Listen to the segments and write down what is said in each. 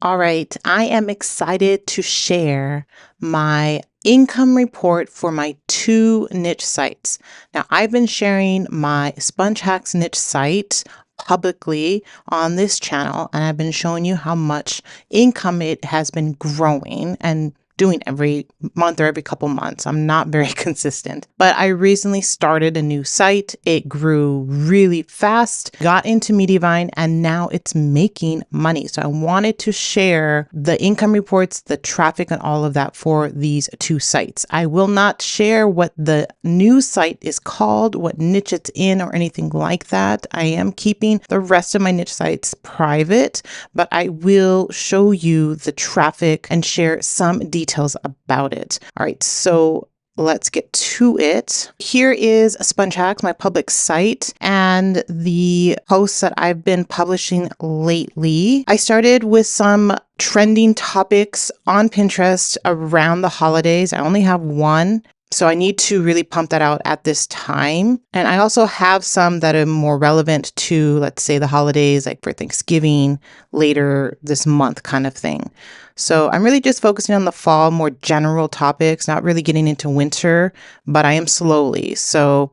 All right, I am excited to share my income report for my two niche sites. Now, I've been sharing my Sponge Hacks niche site publicly on this channel, and I've been showing you how much income it has been growing and doing every month or every couple months. I'm not very consistent, but I recently started a new site. It grew really fast, got into Mediavine, and now it's making money. So I wanted to share the income reports, the traffic, and all of that for these two sites. I will not share what the new site is called, what niche it's in, or anything like that. I am keeping the rest of my niche sites private, but I will show you the traffic and share some details about it. All right, so let's get to it. Here is Sponge Hacks, my public site, and the posts that I've been publishing lately. I started with some trending topics on Pinterest around the holidays. I only have one, so I need to really pump that out at this time. And I also have some that are more relevant to, let's say, the holidays, like for Thanksgiving later this month kind of thing. So I'm really just focusing on the fall, more general topics, not really getting into winter, but I am slowly. So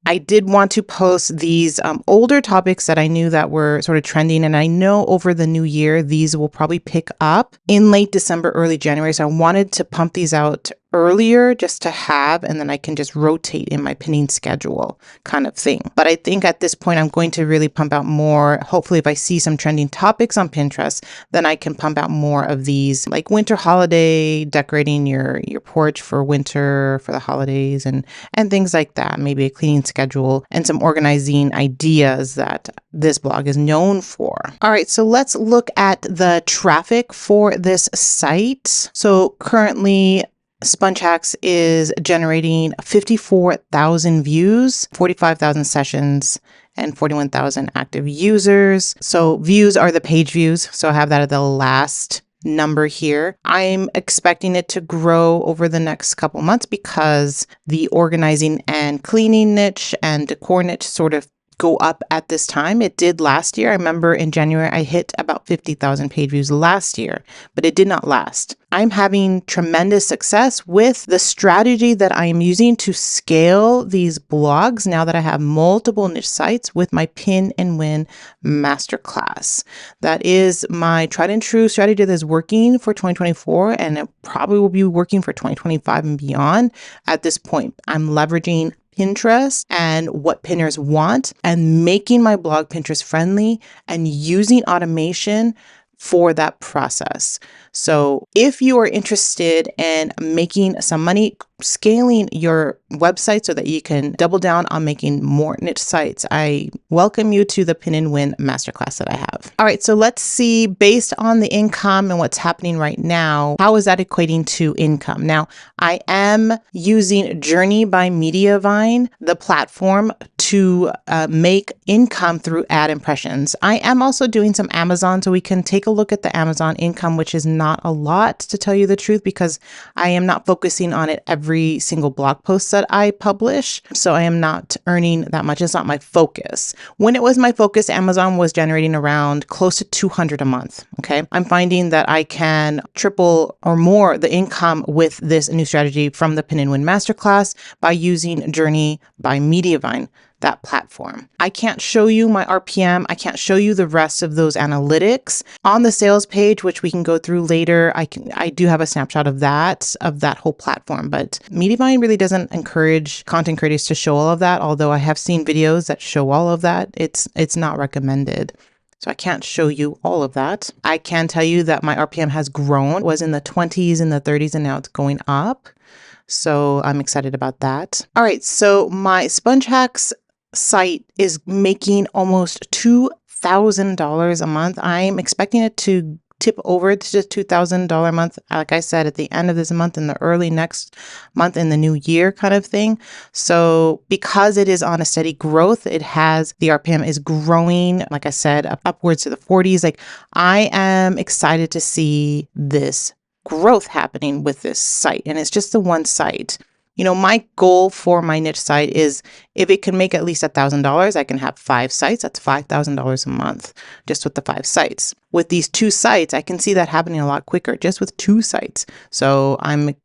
I did want to post these older topics that I knew that were sort of trending. And I know over the new year, these will probably pick up in late December, early January. So I wanted to pump these out earlier just to have, and then I can just rotate in my pinning schedule kind of thing. But I think at this point, I'm going to really pump out more. Hopefully, if I see some trending topics on Pinterest, then I can pump out more of these, like winter holiday, decorating your porch for winter, for the holidays, and things like that. Maybe a cleaning schedule and some organizing ideas that this blog is known for. All right, so let's look at the traffic for this site. So currently, Sponge Hacks is generating 54,000 views, 45,000 sessions, and 41,000 active users. So views are the page views. So I have that at the last number here. I'm expecting it to grow over the next couple months because the organizing and cleaning niche and decor niche sort of go up at this time. It did last year. I remember in January, I hit about 50,000 page views last year, but it did not last. I'm having tremendous success with the strategy that I am using to scale these blogs now that I have multiple niche sites with my Pin and Win Masterclass. That is my tried and true strategy that is working for 2024, and it probably will be working for 2025 and beyond. At this point, I'm leveraging Pinterest and what pinners want and making my blog Pinterest friendly and using automation for that process. So if you are interested in making some money, scaling your website so that you can double down on making more niche sites, I welcome you to the Pin and Win Masterclass that I have. All right, so let's see, based on the income and what's happening right now, how is that equating to income? Now, I am using Journey by Mediavine, the platform, to make income through ad impressions. I am also doing some Amazon, so we can take a look at the Amazon income, which is not a lot, to tell you the truth, because I am not focusing on it every single blog post that I publish. So I am not earning that much. It's not my focus. When it was my focus, Amazon was generating around close to 200 a month. Okay. I'm finding that I can triple or more the income with this new strategy from the Pin and Win Masterclass by using Journey by Mediavine, that platform. I can't show you my RPM. I can't show you the rest of those analytics on the sales page, which we can go through later. I do have a snapshot of that whole platform, but Mediavine really doesn't encourage content creators to show all of that. Although I have seen videos that show all of that, it's not recommended. So I can't show you all of that. I can tell you that my RPM has grown. It was in the 20s and the 30s, and now it's going up. So I'm excited about that. All right, so my Sponge Hacks site is making almost $2,000 a month. I'm expecting it to tip over to just $2,000 a month, like I said, at the end of this month and the early next month in the new year kind of thing. So because it is on a steady growth, the RPM is growing, like I said, upwards to the 40s. Like, I am excited to see this growth happening with this site. And it's just the one site. My goal for my niche site is if it can make at least $1,000, I can have 5 sites. That's $5,000 a month just with the 5 sites. With these 2 sites, I can see that happening a lot quicker just with 2 sites. So I'm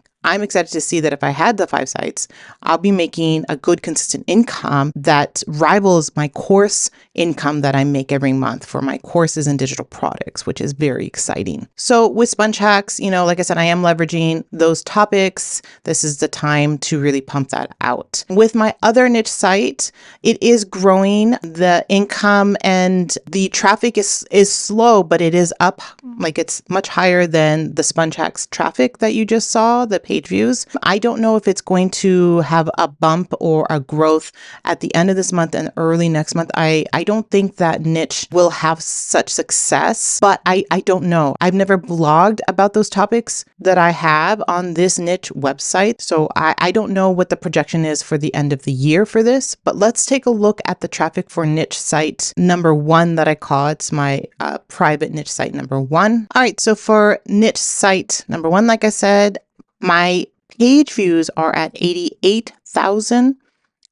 excited to see that if I had the 5 sites, I'll be making a good consistent income that rivals my course income that I make every month for my courses and digital products, which is very exciting. So with Sponge Hacks, like I said, I am leveraging those topics. This is the time to really pump that out. With my other niche site, it is growing. The income and the traffic is slow, but it is up. Like it's much higher than the Sponge Hacks traffic that you just saw, the page views. I don't know if it's going to have a bump or a growth at the end of this month and early next month. I don't think that niche will have such success, but I don't know. I've never blogged about those topics that I have on this niche website. So I don't know what the projection is for the end of the year for this, but let's take a look at the traffic for niche site number 1 that I call. It's my private niche site number 1. All right. So for niche site number 1, like I said, my page views are at 88,000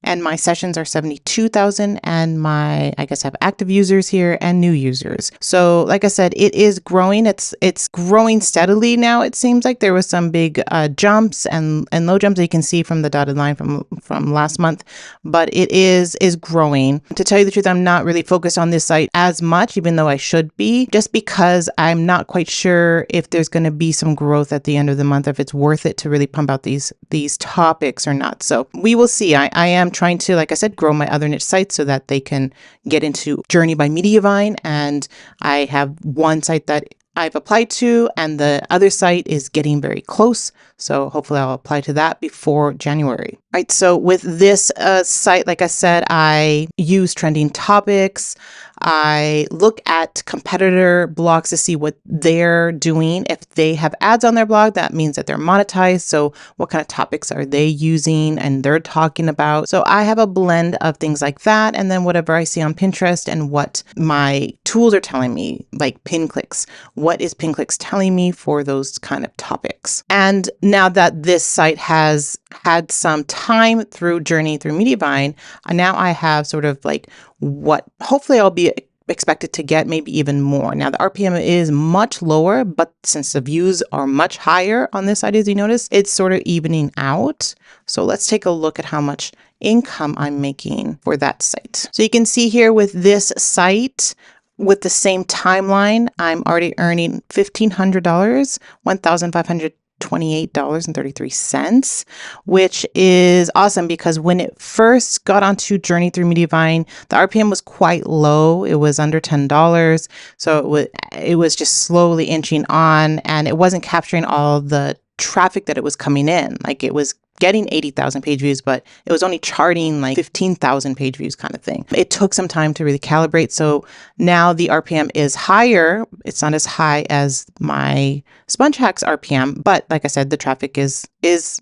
and my sessions are 72,000, and I have active users here and new users. So like I said, it is growing. It's growing steadily now. It seems like there was some big jumps and low jumps that you can see from the dotted line from last month, but it is growing. To tell you the truth, I'm not really focused on this site as much, even though I should be, just because I'm not quite sure if there's going to be some growth at the end of the month, if it's worth it to really pump out these topics or not. So we will see. I am trying to, like I said, grow my other niche sites so that they can get into Journey by Mediavine. And I have one site that I've applied to, and the other site is getting very close. So hopefully I'll apply to that before January. All right. So with this site, like I said, I use trending topics. I look at competitor blogs to see what they're doing. If they have ads on their blog, that means that they're monetized. So what kind of topics are they using and they're talking about? So I have a blend of things like that. And then whatever I see on Pinterest and what my tools are telling me, like pin clicks. What is pin clicks telling me for those kind of topics? And now that this site has had some time through Mediavine, now I have sort of like what hopefully I'll be expected to get, maybe even more. Now the RPM is much lower, but since the views are much higher on this site, as you notice, it's sort of evening out. So let's take a look at how much income I'm making for that site. So you can see here with this site, with the same timeline, I'm already earning $1,500, $1,528.33, which is awesome because when it first got onto Journey through Mediavine, the RPM was quite low. It was under $10. So it was just slowly inching on, and it wasn't capturing all the traffic that it was coming in. Like it was getting 80,000 page views, but it was only charting like 15,000 page views kind of thing. It took some time to really calibrate. So now the RPM is higher. It's not as high as my Sponge Hacks RPM, but like I said, the traffic is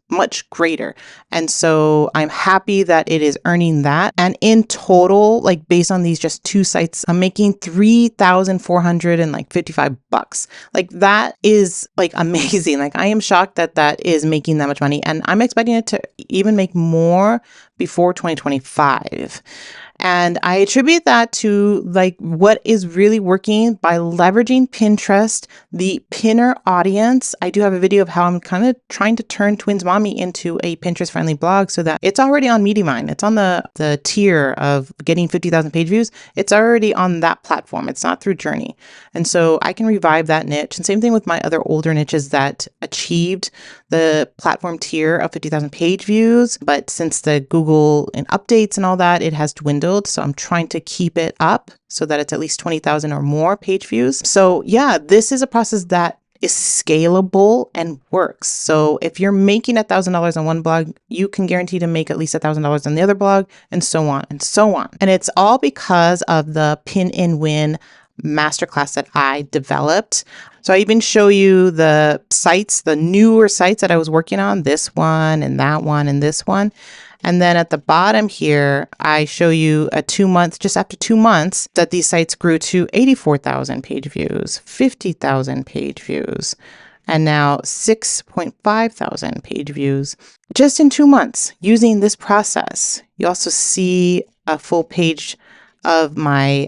much greater. And so I'm happy that it is earning that. And in total, like based on these just 2 sites, I'm making $3,455. Like that is like amazing. Like I am shocked that is making that much money. And I'm expecting it to even make more before 2025. And I attribute that to like what is really working by leveraging Pinterest, the pinner audience. I do have a video of how I'm kind of trying to turn Twins Mommy into a Pinterest friendly blog so that it's already on Mediavine. It's on the tier of getting 50,000 page views. It's already on that platform. It's not through Journey. And so I can revive that niche. And same thing with my other older niches that achieved the platform tier of 50,000 page views. But since the Google and updates and all that, it has dwindled. So I'm trying to keep it up so that it's at least 20,000 or more page views. So yeah, this is a process that is scalable and works. So if you're making $1,000 on one blog, you can guarantee to make at least $1,000 on the other blog, and so on and so on. And it's all because of the Pin and Win masterclass that I developed. So I even show you the sites, the newer sites that I was working on, this one and that one and this one. And then at the bottom here, I show you just after 2 months, that these sites grew to 84,000 page views, 50,000 page views. and now 6.5 thousand page views just in 2 months using this process. You also see a full page of my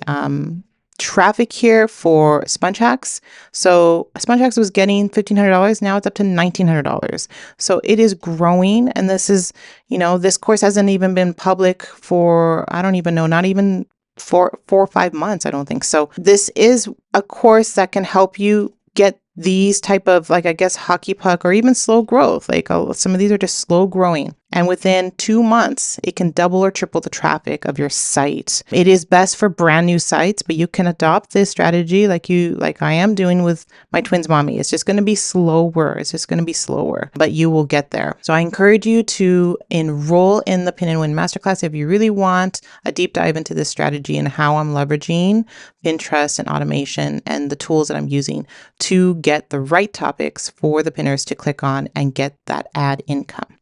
traffic here for Sponge Hacks. So Sponge Hacks was getting $1,500. Now it's up to $1,900. So it is growing. And this is, this course hasn't even been public for, I don't even know, not even 4 or 5 months, I don't think. So this is a course that can help you get these type of, like, I guess, hockey puck or even slow growth. Like, some of these are just slow growing. And within 2 months, it can double or triple the traffic of your site. It is best for brand new sites, but you can adopt this strategy like I am doing with my twins mommy. It's just going to be slower. It's just going to be slower, but you will get there. So I encourage you to enroll in the Pin and Win Masterclass if you really want a deep dive into this strategy and how I'm leveraging Pinterest and automation and the tools that I'm using to get the right topics for the pinners to click on and get that ad income.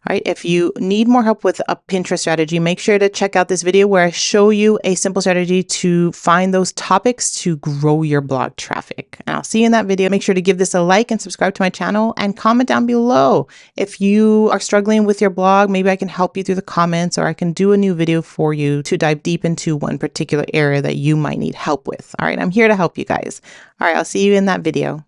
All right, if you need more help with a Pinterest strategy, make sure to check out this video where I show you a simple strategy to find those topics to grow your blog traffic. And I'll see you in that video. Make sure to give this a like and subscribe to my channel and comment down below. If you are struggling with your blog, maybe I can help you through the comments, or I can do a new video for you to dive deep into one particular area that you might need help with. All right, I'm here to help you guys. All right, I'll see you in that video.